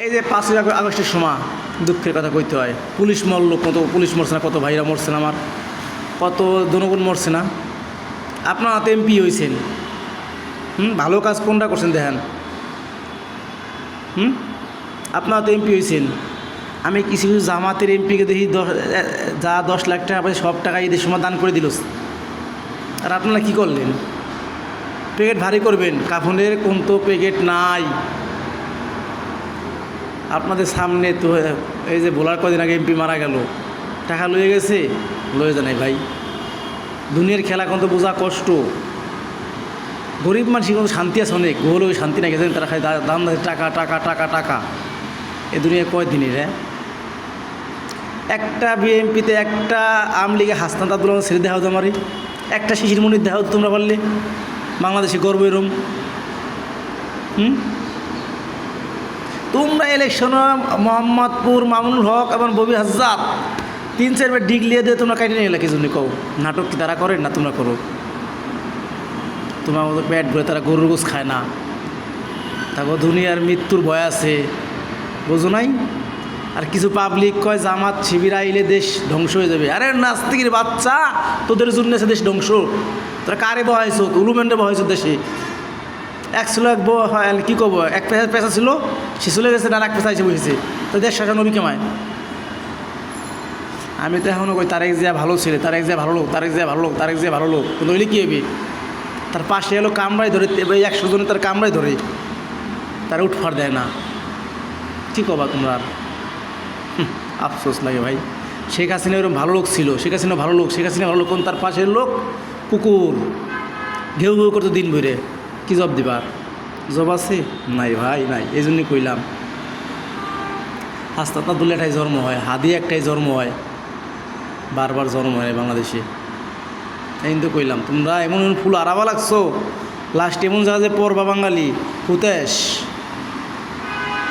এই যে 5ই আগস্টের সময় দুঃখের কথা কইতে হয়, পুলিশ মরলো, কত পুলিশ মরছে না, কত ভাইরা মরছে না, আমার কত জনগণ মরছে না। আপনারা তো এমপি হয়েছেন, ভালো কাজ কোনটা করছেন দেখেন। আপনারা তো এমপি হয়েছেন। আমি কিছু কিছু জামাতের এমপিকে দেখি যা 10 লাখ টাকা পাই সব টাকা ঈদের সময় দান করে দিল। আর আপনারা কী করলেন? প্যাকেট ভারী করবেন, কাফনের কোন তো প্যাকেট নাই আপনাদের সামনে। তো এই যে বলার কদিন আগে এমপি মারা গেল, টাকা লয়ে গেছে, লয়ে জানাই ভাই। দুনিয়ার খেলা কোন তো বোঝা কষ্ট। গরিব মানুষের কোনো শান্তি আছে অনেক, গোল ওই শান্তি না গেছেন তারা খাই দাম টাকা টাকা টাকা টাকা। এ দুনিয়া কয়দিনের একটা বিএমপিতে একটা আওয়ামী লীগে হাসনাত আব্দুল্লাহ ছেড়ে দেওয়া হতো আমারই, একটা শিশির মনির দেওয়া হতো তোমরা পারলে। বাংলাদেশে গর্ব এরম। তোমরা ইলেকশনে মোহাম্মদপুর মামুনুল হক এবং ববি হাজ্জাদ 3-4 বার ডিগলিয়ে দিয়ে তোমরা কাটিয়ে নিয়ে কি জন্য কও? নাটক কি তারা করেন না তোমরা করো? তোমার মতো পেট ভরে তারা গরুর গোস খায় না, তারপর দুনিয়ার মৃত্যুর ভয় আছে, বোঝো নাই? আর কিছু পাবলিক কয় জামাত শিবির আইলে দেশ ধ্বংস হয়ে যাবে। আরে নাস্তিকের বাচ্চা, তোদের জন্য আছে দেশ ধ্বংস। তোরা কারে বহাইছ? উলুমেন্টে বহাইছ দেশে। এক ছিল এক কী করবো, এক পেশা ছিল, সে চলে গেছে, আর এক পেশা এসে বসেছে। তো দেশ শাসন নবী কেমায়? আমি তো এখনও কই তারেক জিয়া ভালো ছেলে, তারেক জিয়া ভালো লোক, তারেক জিয়া ভালো লোক, তারেক জিয়া ভালো লোক। কিন্তু ওইলে কী হবে? তার পাশে এলো কামড়াই ধরে, 100 জনে তার কামড়াই ধরে, তারা উঠফার দেয় না। কী করবা তোমরা? আর আফসোস লাগে ভাই। শেখ হাসিনা ওরকম ভালো লোক ছিল, শেখ হাসিনা ভালো লোক, শেখ হাসিনা ভালো লোক। কোন তার পাশের লোক কুকুর ঘেউ ঘেউ করতো দিন ভরে। কী জব দিবার? জব আছে? নাই ভাই, নাই। এই জন্যই কইলাম হাসনাত আব্দুল্লাহ একটাই জন্ম হয়, হাদি একটাই জন্ম হয়, বারবার জন্ম হয় বাংলাদেশে। এই কিন্তু কইলাম তোমরা এমন ফুল আরাবা লাগছো, লাস্ট এমন জায়গা যে পড়বা বাঙালি ফুতেশ।